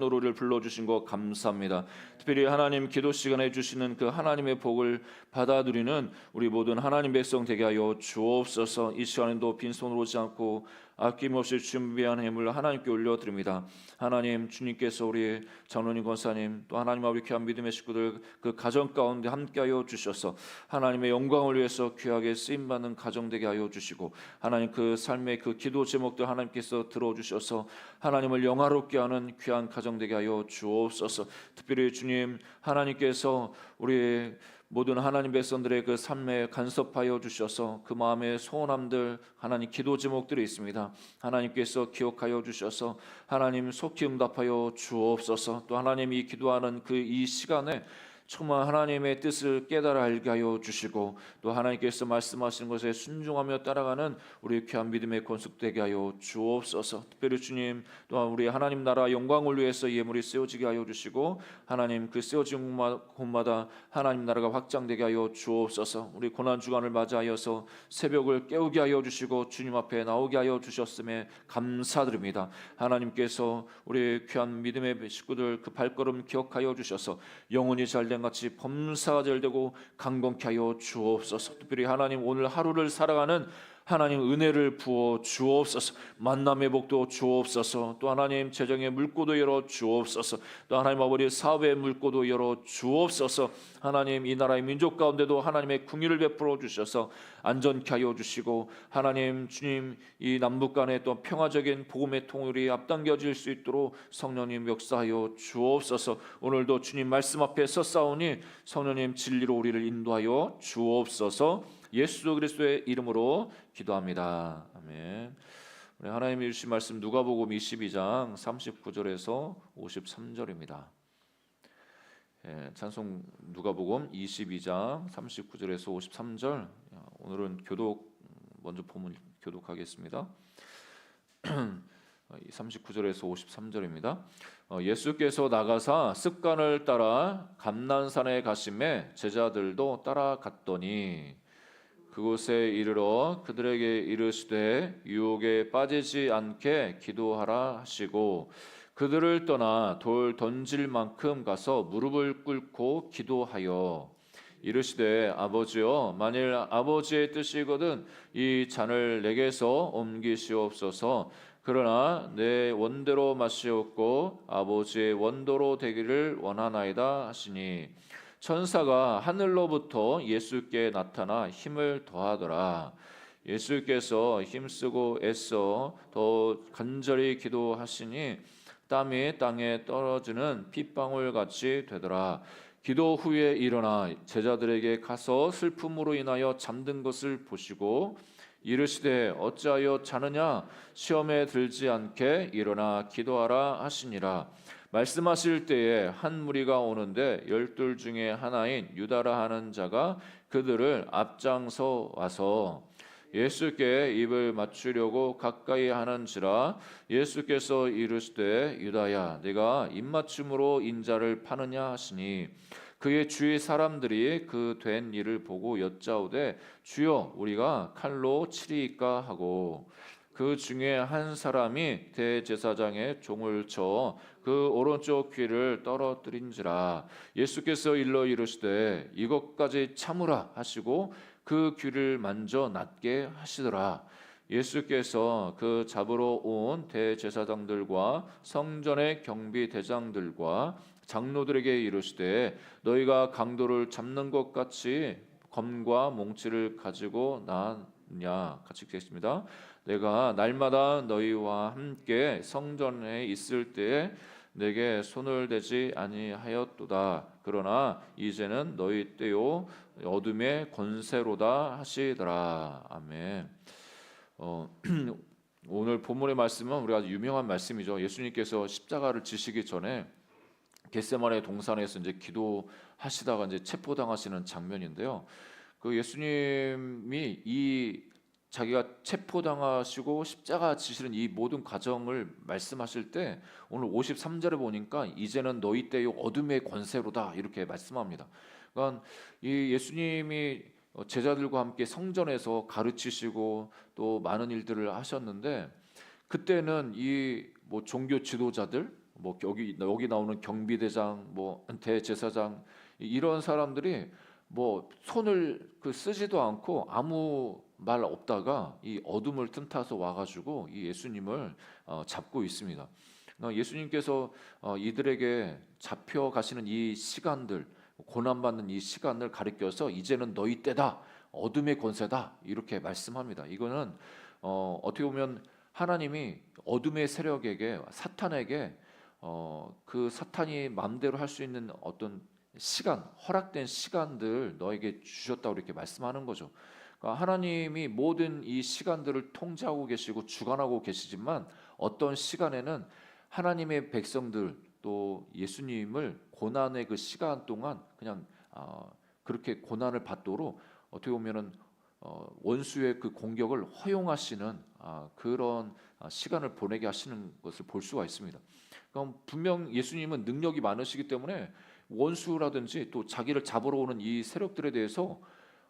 노래를 불러주신 것 감사합니다. 특별히 하나님 기도 시간에 주시는 그 하나님의 복을 받아들이는 우리 모든 하나님 백성 되게 하여 주옵소서. 이 시간에도 빈손으로 오지 않고 아낌없이 준비한 예물을 하나님께 올려드립니다. 하나님, 주님께서 우리 장로님, 권사님, 또 하나님 아버지 귀한 믿음의 식구들 그 가정 가운데 함께하여 주셔서 하나님의 영광을 위해서 귀하게 쓰임받는 가정 되게 하여 주시고, 하나님 그 삶의 그 기도 제목들 하나님께서 들어주셔서 하나님을 영화롭게 하는 귀한 가정 되게 하여 주옵소서. 특별히 주님, 하나님께서 우리 모든 하나님 백성들의 그 삶에 간섭하여 주셔서 그 마음의 소원함들, 하나님 기도 제목들이 있습니다. 하나님께서 기억하여 주셔서 하나님 속히 응답하여 주옵소서. 또 하나님이 기도하는 그 이 시간에 정말 하나님의 뜻을 깨달아 알게 하여 주시고, 또 하나님께서 말씀하시는 것에 순종하며 따라가는 우리 귀한 믿음의 건축되게 하여 주옵소서. 특별히 주님, 또한 우리 하나님 나라 영광을 위해서 예물이 쓰여지게 하여 주시고, 하나님 그 쓰여진 곳마다 하나님 나라가 확장되게 하여 주옵소서. 우리 고난 주간을 맞이하여서 새벽을 깨우게 하여 주시고 주님 앞에 나오게 하여 주셨음에 감사드립니다. 하나님께서 우리 귀한 믿음의 식구들 그 발걸음 기억하여 주셔서 영혼이 잘된 같이 범사가 잘되고 강건케 하여 주옵소서. 특별히 하나님 오늘 하루를 살아가는 하나님 은혜를 부어 주옵소서. 만남의 복도 주옵소서. 또 하나님 재정의 물고도 열어 주옵소서. 또 하나님 아버지 사업의 물고도 열어 주옵소서. 하나님 이 나라의 민족 가운데도 하나님의 궁유를 베풀어 주셔서 안전케 하여 주시고, 하나님 주님 이 남북 간의 또 평화적인 복음의 통일이 앞당겨질 수 있도록 성령님 역사하여 주옵소서. 오늘도 주님 말씀 앞에 서싸우니 성령님 진리로 우리를 인도하여 주옵소서. 예수 그리스도의 이름으로 기도합니다. 아멘. 우리 하나님이 주신 말씀 누가복음 22장 39절에서 53절입니다. 찬송 누가복음 22장 39절에서 53절. 오늘은 교독 먼저 본문 교독하겠습니다. 39절에서 53절입니다. 예수께서 나가사 습관을 따라 감난산에 가심에 제자들도 따라갔더니 그곳에 이르러 그들에게 이르시되 유혹에 빠지지 않게 기도하라 하시고, 그들을 떠나 돌 던질 만큼 가서 무릎을 꿇고 기도하여 이르시되 아버지여, 만일 아버지의 뜻이거든 이 잔을 내게서 옮기시옵소서. 그러나 내 원대로 마시옵고 아버지의 원도로 되기를 원하나이다 하시니, 천사가 하늘로부터 예수께 나타나 힘을 더하더라. 예수께서 힘쓰고 애써 더 간절히 기도하시니 땀이 땅에 떨어지는 핏방울 같이 되더라. 기도 후에 일어나 제자들에게 가서 슬픔으로 인하여 잠든 것을 보시고 이르시되 어찌하여 자느냐, 시험에 들지 않게 일어나 기도하라 하시니라. 말씀하실 때에 한 무리가 오는데 12 중에 하나인 유다라 하는 자가 그들을 앞장서 와서 예수께 입을 맞추려고 가까이 하는지라. 예수께서 이르시되 유다야, 네가 입맞춤으로 인자를 파느냐 하시니, 그의 주위 사람들이 그 된 일을 보고 여짜오되 주여, 우리가 칼로 치리이까 하고, 그 중에 한 사람이 대제사장의 종을 쳐 그 오른쪽 귀를 떨어뜨린지라. 예수께서 일러 이르시되 이것까지 참으라 하시고 그 귀를 만져 낫게 하시더라. 예수께서 그 잡으러 온 대제사장들과 성전의 경비 대장들과 장로들에게 이르시되 너희가 강도를 잡는 것 같이 검과 몽치를 가지고 나느냐. 같이 읽겠습니다. 내가 날마다 너희와 함께 성전에 있을 때에 내게 손을 대지 아니하였도다. 그러나 이제는 너희 때요 어둠의 권세로다 하시더라. 아멘. 오늘 본문의 말씀은 우리가 유명한 말씀이죠. 예수님께서 십자가를 지시기 전에 겟세마네 동산에서 이제 기도하시다가 이제 체포당하시는 장면인데요. 그 예수님이 이 자기가 체포당하시고 십자가 지시는 이 모든 과정을 말씀하실 때 오늘 53절에 보니까 이제는 너희 때의 어둠의 권세로다 이렇게 말씀합니다. 그러니까 이 예수님이 제자들과 함께 성전에서 가르치시고 또 많은 일들을 하셨는데, 그때는 이 종교 지도자들, 뭐 여기 나오는 경비대장, 뭐 대제사장 이런 사람들이 뭐 손을 쓰지도 않고 아무 말 없다가 이 어둠을 틈타서 와가지고 이 예수님을 잡고 있습니다. 예수님께서 이들에게 잡혀가시는 이 시간들, 고난받는 이 시간을 가리켜서 이제는 너희 때다, 어둠의 권세다 이렇게 말씀합니다. 이거는 어떻게 보면 하나님이 어둠의 세력에게, 사탄에게 그 사탄이 마음대로 할 수 있는 어떤 시간, 허락된 시간들 너에게 주셨다고 이렇게 말씀하는 거죠. 그러니까 하나님이 모든 이 시간들을 통제하고 계시고 주관하고 계시지만 어떤 시간에는 하나님의 백성들 또 예수님을 고난의 그 시간 동안 그냥 그렇게 고난을 받도록 어떻게 보면은 원수의 그 공격을 허용하시는 그런 시간을 보내게 하시는 것을 볼 수가 있습니다. 그럼 분명 예수님은 능력이 많으시기 때문에 원수라든지 또 자기를 잡으러 오는 이 세력들에 대해서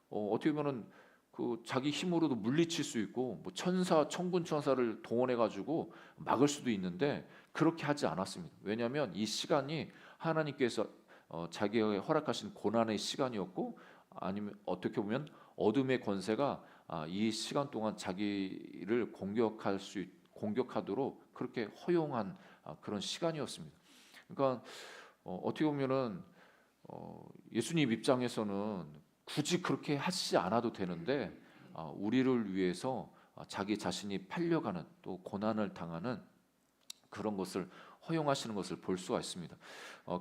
어떻게 보면은 그 자기 힘으로도 물리칠 수 있고 뭐 천사, 천군 천사를 동원해 가지고 막을 수도 있는데 그렇게 하지 않았습니다. 왜냐하면 이 시간이 하나님께서 자기에게 허락하신 고난의 시간이었고, 아니면 어떻게 보면 어둠의 권세가 이 시간 동안 자기를 공격하도록 그렇게 허용한 그런 시간이었습니다. 그러니까 어떻게 보면은 예수님 입장에서는 굳이 그렇게 하시지 않아도 되는데 우리를 위해서 자기 자신이 팔려가는 또 고난을 당하는 그런 것을 허용하시는 것을 볼 수가 있습니다.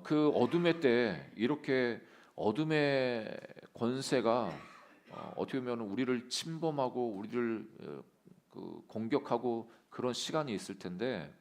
그 어둠의 때 이렇게 어둠의 권세가 어떻게 보면 우리를 침범하고 우리를 그 공격하고 그런 시간이 있을 텐데,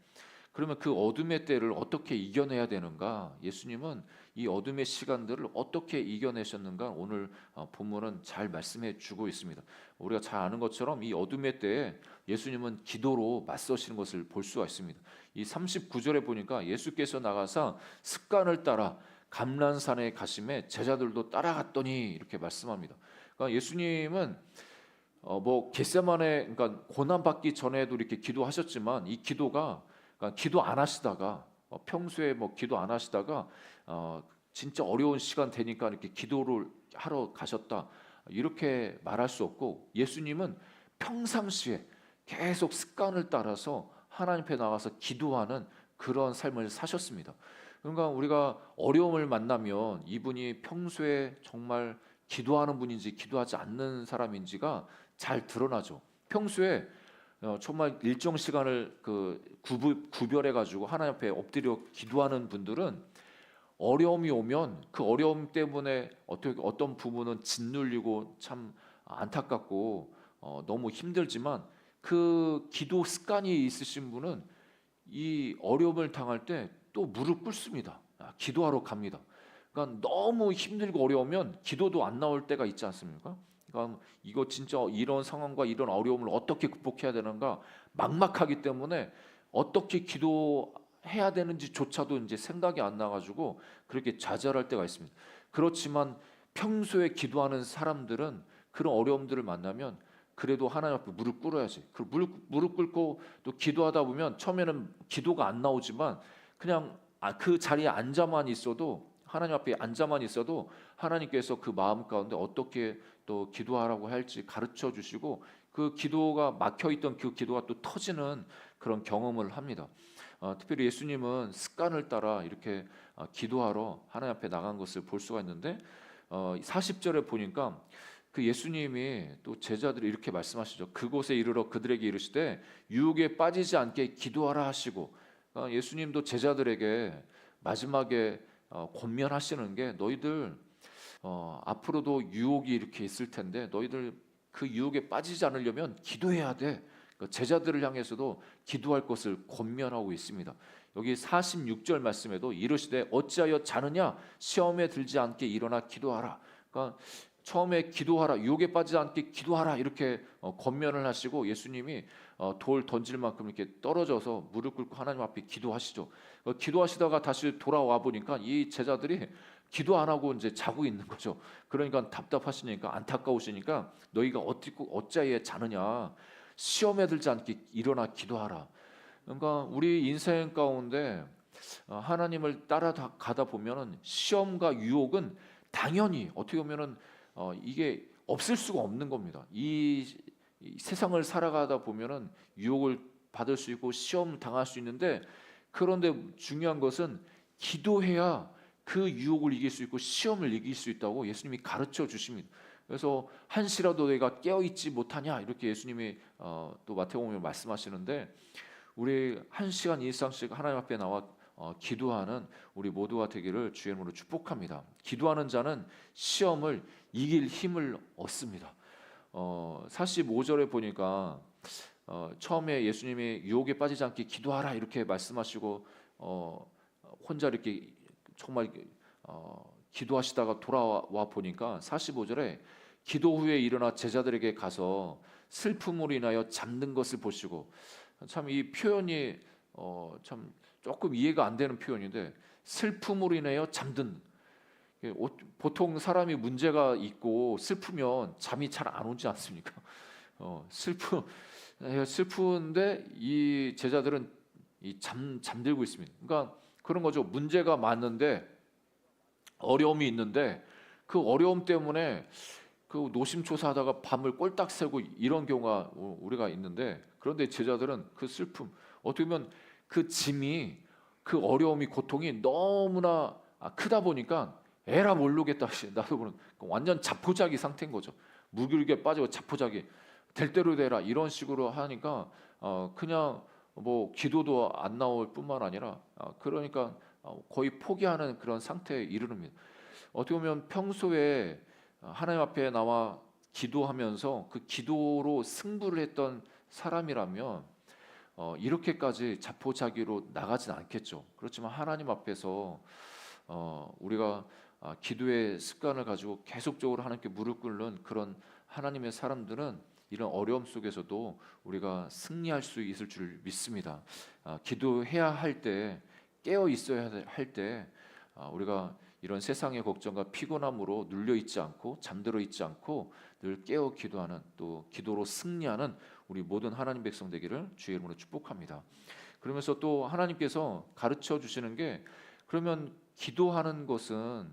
그러면 그 어둠의 때를 어떻게 이겨내야 되는가? 예수님은 이 어둠의 시간들을 어떻게 이겨내셨는가? 오늘 본문은 잘 말씀해 주고 있습니다. 우리가 잘 아는 것처럼 이 어둠의 때에 예수님은 기도로 맞서시는 것을 볼 수가 있습니다. 이 39절에 보니까 예수께서 나가사 습관을 따라 감람산에 가심에 제자들도 따라갔더니 이렇게 말씀합니다. 그러니까 예수님은 뭐 겟세마네, 그러니까 고난 받기 전에도 이렇게 기도하셨지만 이 기도가, 그러니까 기도 안 하시다가 평소에 뭐 기도 안 하시다가 진짜 어려운 시간 되니까 이렇게 기도를 하러 가셨다 이렇게 말할 수 없고, 예수님은 평상시에 계속 습관을 따라서 하나님 앞에 나가서 기도하는 그런 삶을 사셨습니다. 그러니까 우리가 어려움을 만나면 이분이 평소에 정말 기도하는 분인지 기도하지 않는 사람인지가 잘 드러나죠. 평소에 정말 일정 시간을 구별해 가지고 하나님 앞에 엎드려 기도하는 분들은 어려움이 오면 그 어려움 때문에 어떤 부분은 짓눌리고 참 안타깝고 너무 힘들지만, 그 기도 습관이 있으신 분은 이 어려움을 당할 때 또 무릎 꿇습니다. 기도하러 갑니다. 그러니까 너무 힘들고 어려우면 기도도 안 나올 때가 있지 않습니까? 그러니까 이거 진짜 이런 상황과 이런 어려움을 어떻게 극복해야 되는가 막막하기 때문에 어떻게 기도해야 되는지조차도 이제 생각이 안 나가지고 그렇게 좌절할 때가 있습니다. 그렇지만 평소에 기도하는 사람들은 그런 어려움들을 만나면 그래도 하나님 앞에 무릎 꿇어야지. 그 무릎 꿇고 또 기도하다 보면 처음에는 기도가 안 나오지만 그냥 그 자리에 앉아만 있어도, 하나님 앞에 앉아만 있어도 하나님께서 그 마음 가운데 어떻게 또 기도하라고 할지 가르쳐 주시고 그 기도가 막혀 있던 그 기도가 또 터지는 그런 경험을 합니다. 특별히 예수님은 습관을 따라 이렇게 기도하러 하나님 앞에 나간 것을 볼 수가 있는데 40절에 보니까 그 예수님이 또 제자들이 이렇게 말씀하시죠. 그곳에 이르러 그들에게 이르시되 유혹에 빠지지 않게 기도하라 하시고, 예수님도 제자들에게 마지막에 권면하시는 게, 너희들 앞으로도 유혹이 이렇게 있을 텐데 너희들 그 유혹에 빠지지 않으려면 기도해야 돼. 제자들을 향해서도 기도할 것을 권면하고 있습니다. 여기 46절 말씀에도 이르시되 어찌하여 자느냐, 시험에 들지 않게 일어나 기도하라. 그러니까 처음에 기도하라, 유혹에 빠지지 않게 기도하라 이렇게 권면을 하시고, 예수님이 돌 던질 만큼 이렇게 떨어져서 무릎 꿇고 하나님 앞에 기도하시죠. 기도하시다가 다시 돌아와 보니까 이 제자들이 기도 안 하고 이제 자고 있는 거죠. 그러니까 답답하시니까, 안타까우시니까 너희가 어찌하여 자느냐, 시험에 들지 않게 일어나 기도하라. 그러니까 우리 인생 가운데 하나님을 따라가다 보면은 시험과 유혹은 당연히 어떻게 보면은 이게 없을 수가 없는 겁니다. 이 세상을 살아가다 보면은 유혹을 받을 수 있고 시험 당할 수 있는데, 그런데 중요한 것은 기도해야 그 유혹을 이길 수 있고 시험을 이길 수 있다고 예수님이 가르쳐 주십니다. 그래서 한시라도 내가 깨어 있지 못하냐 이렇게 예수님이 또 마태복음에 말씀하시는데, 우리 1시간 이상씩 하나님 앞에 나와 기도하는 우리 모두가 되기를 주의 이름으로 축복합니다. 기도하는 자는 시험을 이길 힘을 얻습니다. 45절에 보니까 처음에 예수님이 유혹에 빠지지 않게 기도하라 이렇게 말씀하시고 혼자 이렇게 정말 기도하시다가 돌아와 보니까 45절에 기도 후에 일어나 제자들에게 가서 슬픔으로 인하여 잠든 것을 보시고, 참 이 표현이 참 조금 이해가 안 되는 표현인데, 슬픔으로 인하여 잠든, 보통 사람이 문제가 있고 슬프면 잠이 잘 안 오지 않습니까? 슬픈데 이 제자들은 잠들고 있습니다. 그러니까 그런 거죠. 문제가 많은데, 어려움이 있는데 그 어려움 때문에 그 노심초사하다가 밤을 꼴딱 새고 이런 경우가 우리가 있는데, 그런데 제자들은 그 슬픔, 어떻게 보면 그 짐이, 그 어려움이, 고통이 너무나 크다 보니까 에라 모르겠다, 나도 모르는 완전 자포자기 상태인 거죠. 무기력에 빠지고 자포자기, 될 대로 되라 이런 식으로 하니까 그냥 뭐 기도도 안 나올 뿐만 아니라 그러니까 거의 포기하는 그런 상태에 이르릅니다. 어떻게 보면 평소에 하나님 앞에 나와 기도하면서 그 기도로 승부를 했던 사람이라면 이렇게까지 자포자기로 나가진 않겠죠. 그렇지만 하나님 앞에서 우리가 기도의 습관을 가지고 계속적으로 하나님께 무릎 꿇는 그런 하나님의 사람들은 이런 어려움 속에서도 우리가 승리할 수 있을 줄 믿습니다. 기도해야 할 때, 깨어 있어야 할 때 우리가 이런 세상의 걱정과 피곤함으로 눌려 있지 않고 잠들어 있지 않고 늘 깨어 기도하는, 또 기도로 승리하는 우리 모든 하나님 백성 되기를 주의 이름으로 축복합니다. 그러면서 또 하나님께서 가르쳐 주시는 게, 그러면 기도하는 것은,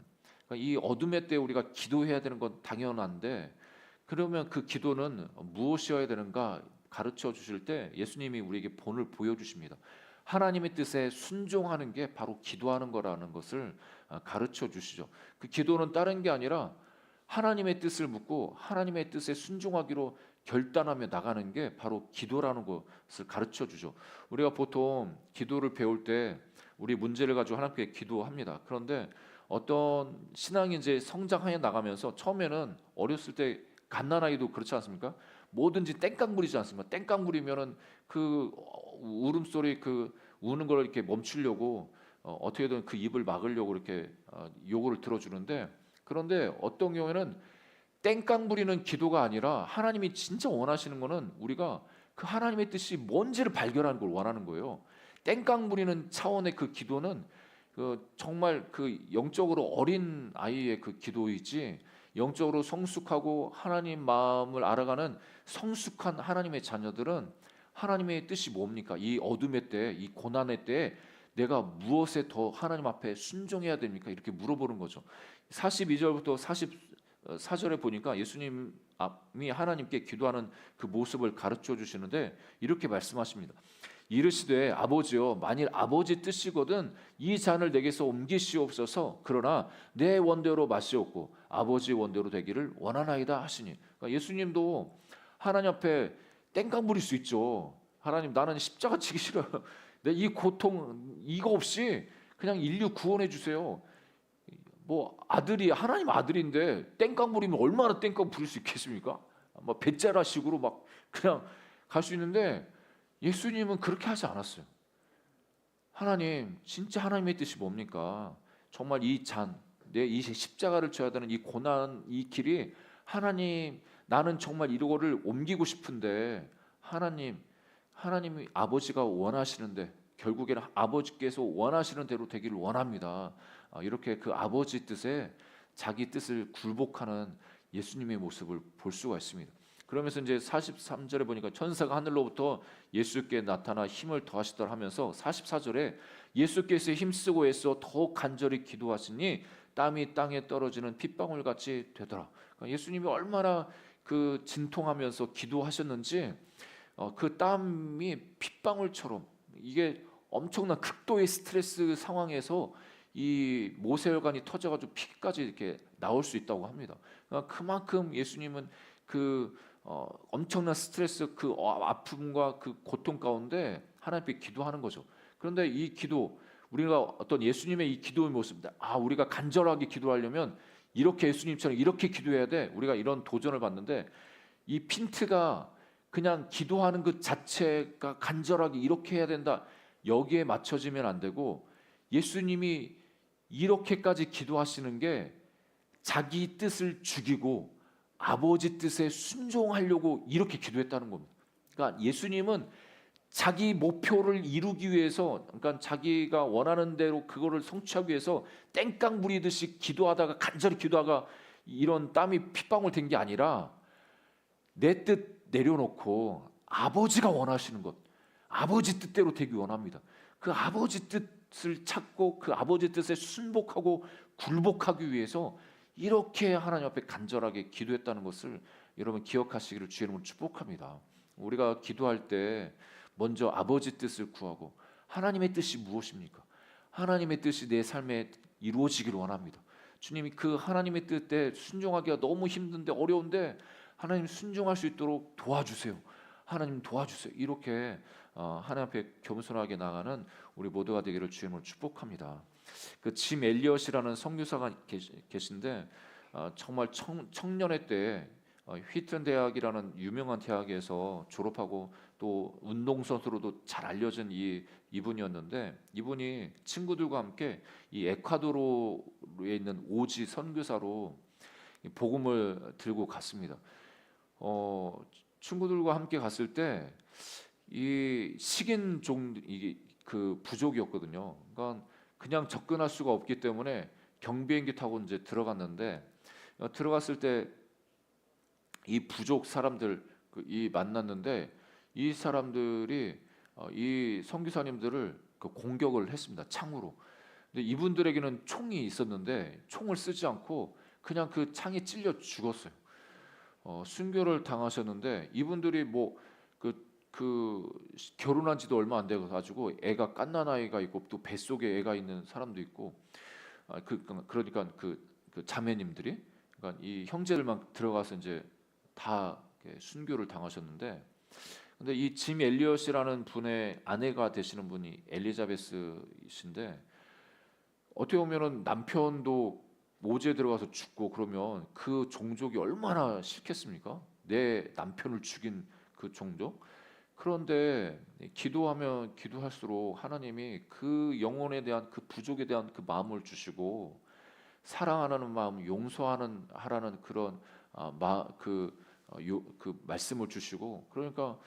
이 어둠의 때 우리가 기도해야 되는 건 당연한데, 그러면 그 기도는 무엇이어야 되는가 가르쳐 주실 때 예수님이 우리에게 본을 보여주십니다. 하나님의 뜻에 순종하는 게 바로 기도하는 거라는 것을 가르쳐 주시죠. 그 기도는 다른 게 아니라 하나님의 뜻을 묻고 하나님의 뜻에 순종하기로 결단하며 나가는 게 바로 기도라는 것을 가르쳐 주죠. 우리가 보통 기도를 배울 때 우리 문제를 가지고 하나님께 기도합니다. 그런데 어떤 신앙이 이제 성장해 나가면서, 처음에는 어렸을 때 갓난아이도 그렇지 않습니까? 뭐든지 땡깡 부리지 않습니까? 땡깡 부리면은 그 울음소리, 그 우는 걸 이렇게 멈추려고 어떻게든 그 입을 막으려고 이렇게 요구를 들어주는데, 그런데 어떤 경우에는 땡깡 부리는 기도가 아니라 하나님이 진짜 원하시는 거는 우리가 그 하나님의 뜻이 뭔지를 발견하는 걸 원하는 거예요. 땡깡 부리는 차원의 그 기도는 정말 그 영적으로 어린 아이의 그 기도이지, 영적으로 성숙하고 하나님 마음을 알아가는 성숙한 하나님의 자녀들은 하나님의 뜻이 뭡니까? 이 어둠의 때, 이 고난의 때 내가 무엇에 더 하나님 앞에 순종해야 됩니까? 이렇게 물어보는 거죠. 42절부터 44절에 보니까 예수님이 하나님께 기도하는 그 모습을 가르쳐 주시는데, 이렇게 말씀하십니다. 이르시되 아버지여, 만일 아버지 뜻이거든 이 잔을 내게서 옮기시옵소서. 그러나 내 원대로 마시옵고 아버지 원대로 되기를 원하나이다 하시니. 그러니까 예수님도 하나님 앞에 땡깡 부릴 수 있죠. 하나님, 나는 십자가 지기 싫어요. 내 이 고통 이거 없이 그냥 인류 구원해 주세요. 뭐 아들이, 하나님 아들인데 땡깡 부리면 얼마나 땡깡 부릴 수 있겠습니까? 뭐 배짜라식으로 막 그냥 갈 수 있는데, 예수님은 그렇게 하지 않았어요. 하나님, 진짜 하나님의 뜻이 뭡니까? 정말 이 잔, 내 이 십자가를 져야 되는 이 고난, 이 길이, 하나님, 나는 정말 이거를 옮기고 싶은데 하나님이 아버지가 원하시는데, 결국에는 아버지께서 원하시는 대로 되기를 원합니다. 이렇게 그 아버지 뜻에 자기 뜻을 굴복하는 예수님의 모습을 볼 수가 있습니다. 그러면서 이제 43절에 보니까 천사가 하늘로부터 예수께 나타나 힘을 더하시더라 하면서, 44절에 예수께서 힘쓰고 애써 더욱 간절히 기도하시니 땀이 땅에 떨어지는 핏방울 같이 되더라. 그러니까 예수님이 얼마나 그 진통하면서 기도하셨는지 그 땀이 핏방울처럼, 이게 엄청난 극도의 스트레스 상황에서 이 모세혈관이 터져가지고 피까지 이렇게 나올 수 있다고 합니다. 그러니까 그만큼 예수님은 그 엄청난 스트레스, 그 아픔과 그 고통 가운데 하나님께 기도하는 거죠. 그런데 이 기도, 우리가 어떤 예수님의 이 기도의 모습입니다. 우리가 간절하게 기도하려면 이렇게 예수님처럼 이렇게 기도해야 돼. 우리가 이런 도전을 받는데, 이 핀트가 그냥 기도하는 그 자체가 간절하게 이렇게 해야 된다, 여기에 맞춰지면 안 되고, 예수님이 이렇게까지 기도하시는 게 자기 뜻을 죽이고 아버지 뜻에 순종하려고 이렇게 기도했다는 겁니다. 그러니까 예수님은 자기 목표를 이루기 위해서, 그러니까 자기가 원하는 대로 그거를 성취하기 위해서 땡깡 부리듯이 기도하다가, 간절히 기도하다가 이런 땀이 핏방울 된 게 아니라, 내 뜻 내려놓고 아버지가 원하시는 것, 아버지 뜻대로 되기 원합니다. 그 아버지 뜻을 찾고 그 아버지 뜻에 순복하고 굴복하기 위해서 이렇게 하나님 앞에 간절하게 기도했다는 것을 여러분 기억하시기를 주의 이름으로 축복합니다. 우리가 기도할 때 먼저 아버지 뜻을 구하고, 하나님의 뜻이 무엇입니까? 하나님의 뜻이 내 삶에 이루어지기를 원합니다. 주님이 그 하나님의 뜻에 순종하기가 너무 힘든데, 어려운데 하나님 순종할 수 있도록 도와주세요. 하나님 도와주세요. 이렇게 하나님 앞에 겸손하게 나가는 우리 모두가 되기를 주의 이름으로 축복합니다. 그 짐 엘리엇이라는 선교사가 계신데, 정말 청년회 때 휘튼 대학이라는 유명한 대학에서 졸업하고 또 운동선수로도 잘 알려진 이분이었는데, 이분이 친구들과 함께 이 에콰도르에 있는 오지 선교사로 복음을 들고 갔습니다. 친구들과 함께 갔을 때 이 식인 이게 그 부족이었거든요. 그러니까 그냥 접근할 수가 없기 때문에 경비행기 타고 이제 들어갔는데, 들어갔을 때 이 부족 사람들 이 만났는데, 이 사람들이 이 선교사님들을 그 공격을 했습니다. 창으로. 근데 이분들에게는 총이 있었는데 총을 쓰지 않고 그냥 그 창에 찔려 죽었어요. 순교를 당하셨는데, 이분들이 뭐 결혼한 지도 얼마 안 돼 가지고 애가 갓난 아이가 있고 또 뱃속에 애가 있는 사람도 있고, 그러니까 그 자매님들이, 그러니까 이 형제들만 들어가서 이제 다 순교를 당하셨는데, 근데 이 짐 엘리엇이라는 분의 아내가 되시는 분이 엘리자베스이신데, 어떻게 보면은 남편도 모지에 들어가서 죽고 그러면 그 종족이 얼마나 싫겠습니까? 내 남편을 죽인 그 종족. 그런데 기도하면 기도할수록 하나님이 그 영혼에 대한, 그 부족에 대한 그 마음을 주시고, 사랑하는 마음, 용서하는 하라는 그런 그 말씀을 주시고, 그러니까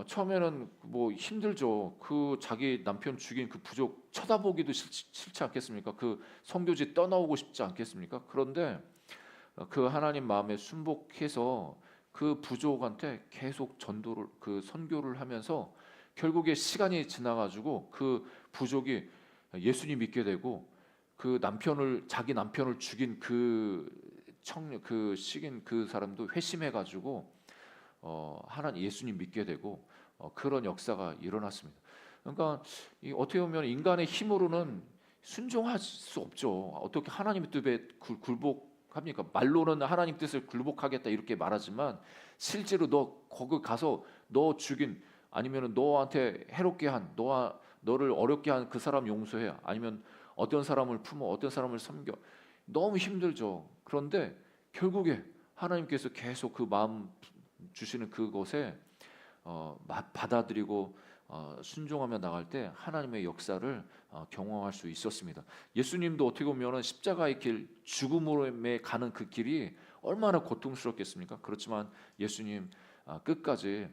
처음에는 뭐 힘들죠. 그 자기 남편 죽인 그 부족 쳐다보기도 싫지 않겠습니까? 그 선교지 떠나오고 싶지 않겠습니까? 그런데 그 하나님 마음에 순복해서 그 부족한테 계속 전도를, 그 선교를 하면서 결국에 시간이 지나가지고 그 부족이 예수님 믿게 되고, 그 자기 남편을 죽인 그 식인 그 사람도 회심해가지고 하나님 예수님 믿게 되고, 그런 역사가 일어났습니다. 그러니까 어떻게 보면 인간의 힘으로는 순종할 수 없죠. 어떻게 하나님의 뜻에 굴복합니까? 말로는 하나님 뜻을 굴복하겠다 이렇게 말하지만, 실제로 너 거기 가서 너 죽인, 아니면 너한테 해롭게 한, 너를 어렵게 한 그 사람 용서해, 아니면 어떤 사람을 품어, 어떤 사람을 섬겨, 너무 힘들죠. 그런데 결국에 하나님께서 계속 그 마음 주시는 그곳에 받아들이고 순종하며 나갈 때 하나님의 역사를 경험할 수 있었습니다. 예수님도 어떻게 보면 십자가의 길, 죽음으로 가는 그 길이 얼마나 고통스럽겠습니까? 그렇지만 예수님 끝까지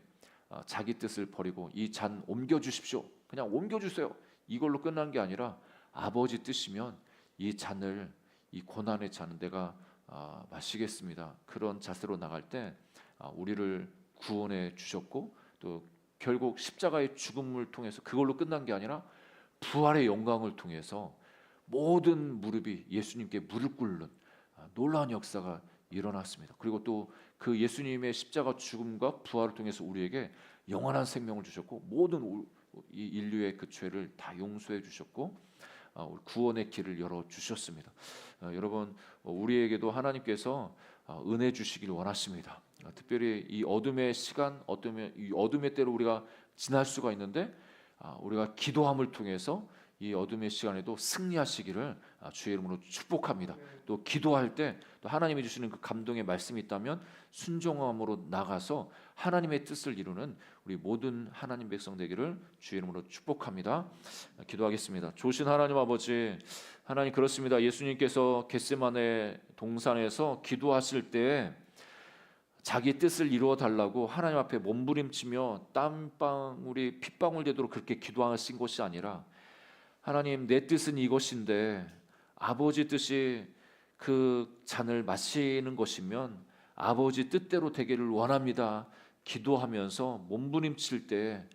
자기 뜻을 버리고 이 잔 옮겨 주십시오, 그냥 옮겨 주세요, 이걸로 끝난 게 아니라, 아버지 뜻이면 이 잔을, 이 고난의 잔은 내가 마시겠습니다. 그런 자세로 나갈 때 우리를 구원해 주셨고, 또 결국 십자가의 죽음을 통해서 그걸로 끝난 게 아니라 부활의 영광을 통해서 모든 무릎이 예수님께 무릎 꿇는 놀라운 역사가 일어났습니다. 그리고 또 그 예수님의 십자가 죽음과 부활을 통해서 우리에게 영원한 생명을 주셨고 모든 이 인류의 그 죄를 다 용서해 주셨고 구원의 길을 열어 주셨습니다. 여러분, 우리에게도 하나님께서 은혜 주시길 원하십니다. 특별히 이 어둠의 시간, 이 어둠의 때로 우리가 지날 수가 있는데 우리가 기도함을 통해서 이 어둠의 시간에도 승리하시기를 주의 이름으로 축복합니다. 또 기도할 때 또 하나님이 주시는 그 감동의 말씀이 있다면 순종함으로 나가서 하나님의 뜻을 이루는 우리 모든 하나님 백성 되기를 주의 이름으로 축복합니다. 기도하겠습니다. 좋으신 하나님 아버지, 하나님 그렇습니다. 예수님께서 겟세마네 동산에서 기도하실 때 자기 뜻을 이루어 달라고 하나님 앞에 몸부림치며 땀방울이 핏방울 되도록 그렇게 기도하신 것이 아니라 하나님, 내 뜻은 이것인데 아버지 뜻이 그 잔을 마시는 것이면 아버지 뜻대로 되기를 원합니다. 기도하면서 몸부림칠 때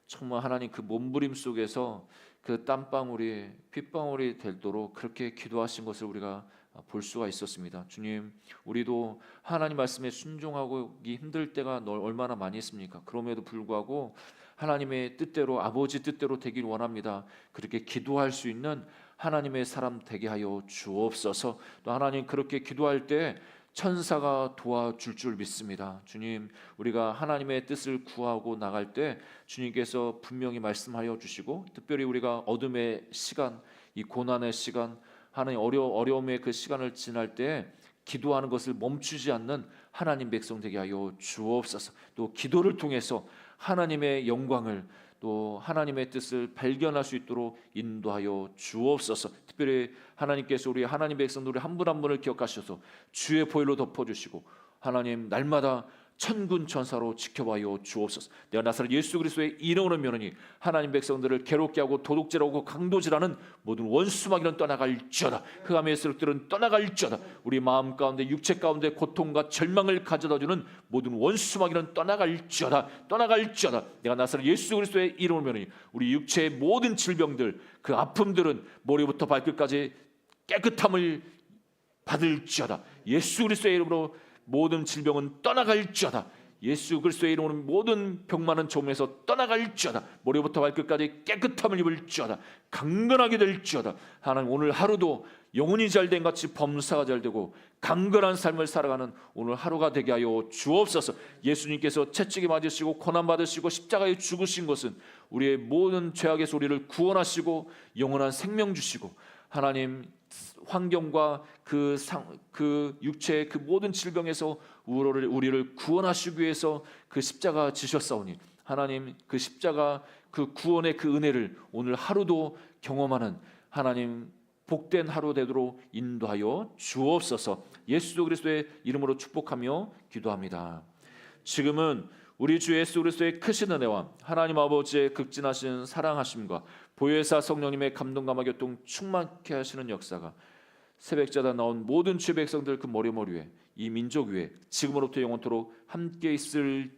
정말 하나님 그 몸부림 속에서 그 땀방울이 핏방울이 되도록 그렇게 기도하신 것을 우리가 볼 수가 있었습니다. 주님, 우리도 하나님 말씀에 순종하기 힘들 때가 얼마나 많이 있습니까? 그럼에도 불구하고 하나님의 뜻대로 아버지 뜻대로 되길 원합니다. 그렇게 기도할 수 있는 하나님의 사람 되게 하여 주옵소서. 또 하나님 그렇게 기도할 때 천사가 도와줄 줄 믿습니다. 주님, 우리가 하나님의 뜻을 구하고 나갈 때 주님께서 분명히 말씀하여 주시고 특별히 우리가 어둠의 시간, 이 고난의 시간, 하나님 어려움의 그 시간을 지날 때 기도하는 것을 멈추지 않는 하나님 백성 되게 하여 주옵소서. 또 기도를 통해서 하나님의 영광을 또 하나님의 뜻을 발견할 수 있도록 인도하여 주옵소서. 특별히 하나님께서 우리 하나님 백성들의 한 분 한 분을 기억하셔서 주의 보혈로 덮어주시고 하나님 날마다 천군 천사로 지켜봐요 주옵소서. 내가 나사렛 예수 그리스도의 이름으로 명하노니 하나님 백성들을 괴롭게 하고 도둑질하고 강도질하는 모든 원수마귀는 떠나갈지어다. 흑암의 세력들은 떠나갈지어다. 우리 마음 가운데 육체 가운데 고통과 절망을 가져다주는 모든 원수마귀는 떠나갈지어다. 내가 나사렛 예수 그리스도의 이름으로 명하노니 우리 육체의 모든 질병들, 그 아픔들은 머리부터 발끝까지 깨끗함을 받을지어다. 예수 그리스도의 이름으로 모든 질병은 떠나갈지어다. 예수 그리스도의 이름으로 모든 병만은 조문에서 떠나갈지어다. 머리부터 발끝까지 깨끗함을 입을지어다. 강건하게 될지어다. 하나님, 오늘 하루도 영혼이 잘된 같이 범사가 잘되고 강건한 삶을 살아가는 오늘 하루가 되게 하여 주옵소서. 예수님께서 채찍에 맞으시고 고난받으시고 십자가에 죽으신 것은 우리의 모든 죄악에서 우리를 구원하시고 영원한 생명 주시고 하나님 환경과 그 육체의 그 모든 질병에서 우리를 구원하시기 위해서 그 십자가 지셨사오니 하나님, 그 십자가 그 구원의 그 은혜를 오늘 하루도 경험하는 하나님 복된 하루 되도록 인도하여 주옵소서. 예수 그리스도의 이름으로 축복하며 기도합니다. 지금은 우리 주 예수 그리스도의 크신 은혜와 하나님 아버지의 극진하신 사랑하심과 보혜사 성령님의 감동감화 교통 충만케 하시는 역사가 새벽자다 나온 모든 주의 백성들 그 머리 위에 이 민족 위에 지금으로부터 영원토록 함께 있을